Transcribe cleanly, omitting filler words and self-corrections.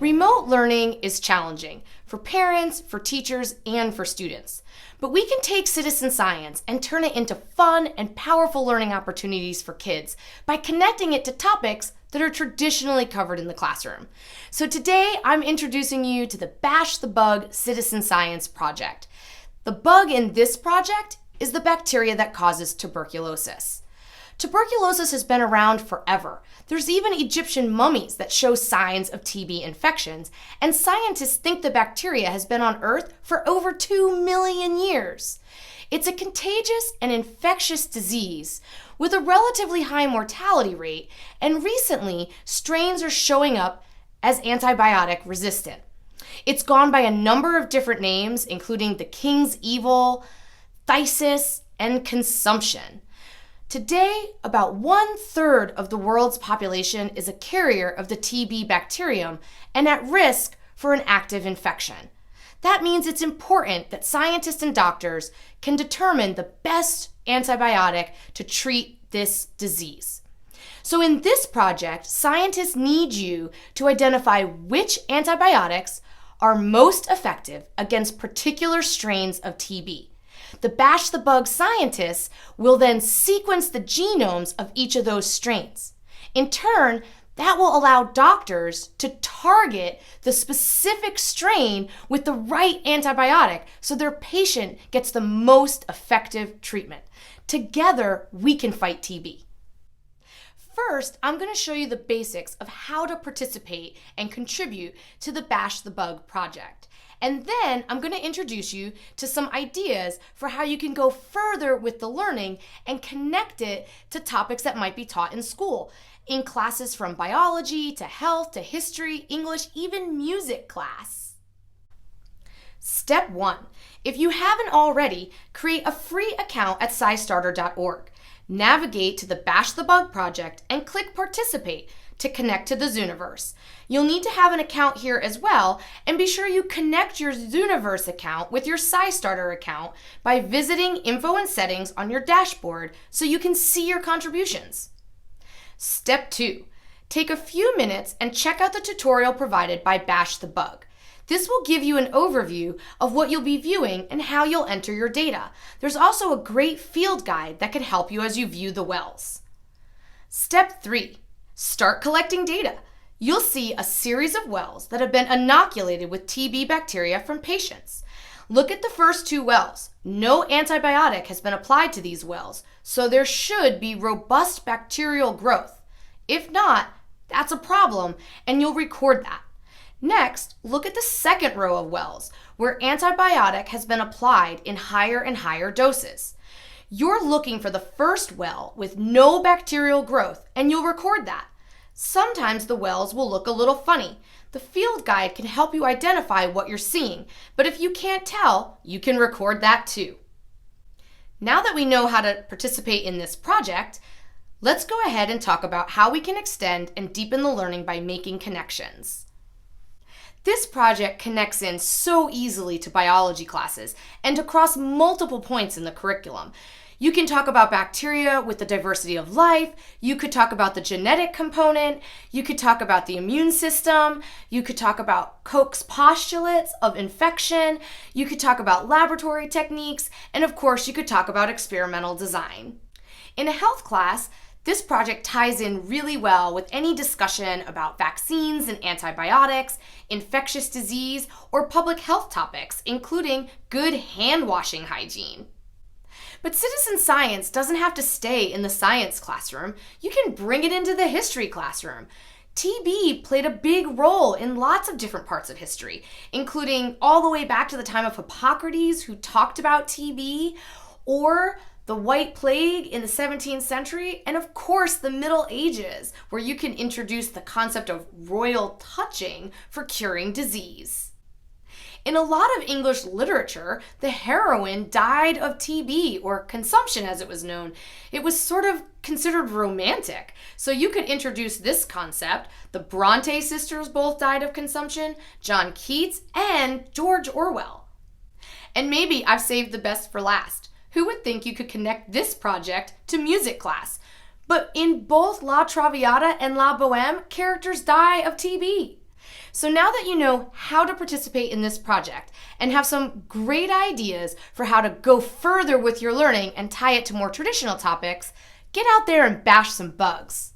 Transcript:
Remote learning is challenging for parents, for teachers, and for students. But we can take citizen science and turn it into fun and powerful learning opportunities for kids by connecting it to topics that are traditionally covered in the classroom. So today, I'm introducing you to the Bash the Bug Citizen Science Project. The bug in this project is the bacteria that causes tuberculosis. Tuberculosis has been around forever. There's even Egyptian mummies that show signs of TB infections, and scientists think the bacteria has been on Earth for over 2 million years. It's a contagious and infectious disease with a relatively high mortality rate, and recently, strains are showing up as antibiotic resistant. It's gone by a number of different names, including the King's Evil, Phthisis, and consumption. Today, about 1/3 of the world's population is a carrier of the TB bacterium and at risk for an active infection. That means it's important that scientists and doctors can determine the best antibiotic to treat this disease. So in this project, scientists need you to identify which antibiotics are most effective against particular strains of TB. The Bash the Bug scientists will then sequence the genomes of each of those strains. In turn, that will allow doctors to target the specific strain with the right antibiotic so their patient gets the most effective treatment. Together, we can fight TB. First, I'm going to show you the basics of how to participate and contribute to the Bash the Bug project. And then I'm going to introduce you to some ideas for how you can go further with the learning and connect it to topics that might be taught in school, in classes from biology to health to history, English, even music class. Step 1. If you haven't already, create a free account at SciStarter.org. Navigate to the Bash the Bug project and click Participate to connect to the Zooniverse. You'll need to have an account here as well, and be sure you connect your Zooniverse account with your SciStarter account by visiting Info and Settings on your dashboard so you can see your contributions. Step 2. Take a few minutes and check out the tutorial provided by Bash the Bug. This will give you an overview of what you'll be viewing and how you'll enter your data. There's also a great field guide that can help you as you view the wells. Step 3. Start collecting data. You'll see a series of wells that have been inoculated with TB bacteria from patients. Look at the first 2 wells. No antibiotic has been applied to these wells, so there should be robust bacterial growth. If not, that's a problem, and you'll record that. Next, look at the second row of wells, where antibiotic has been applied in higher and higher doses. You're looking for the first well with no bacterial growth, and you'll record that. Sometimes the wells will look a little funny. The field guide can help you identify what you're seeing, but if you can't tell, you can record that too. Now that we know how to participate in this project, let's go ahead and talk about how we can extend and deepen the learning by making connections. This project connects in so easily to biology classes and across multiple points in the curriculum. You can talk about bacteria with the diversity of life, you could talk about the genetic component, you could talk about the immune system, you could talk about Koch's postulates of infection, you could talk about laboratory techniques, and of course you could talk about experimental design. In a health class, this project ties in really well with any discussion about vaccines and antibiotics, infectious disease, or public health topics, including good hand-washing hygiene. But citizen science doesn't have to stay in the science classroom. You can bring it into the history classroom. TB played a big role in lots of different parts of history, including all the way back to the time of Hippocrates, who talked about TB, or the White Plague in the 17th century, and of course the Middle Ages, where you can introduce the concept of royal touching for curing disease. In a lot of English literature, the heroine died of TB, or consumption as it was known. It was sort of considered romantic. So you could introduce this concept. The Bronte sisters both died of consumption, John Keats, and George Orwell. And maybe I've saved the best for last. Who would think you could connect this project to music class? But in both La Traviata and La Boheme, characters die of TB. So now that you know how to participate in this project and have some great ideas for how to go further with your learning and tie it to more traditional topics, get out there and bash some bugs.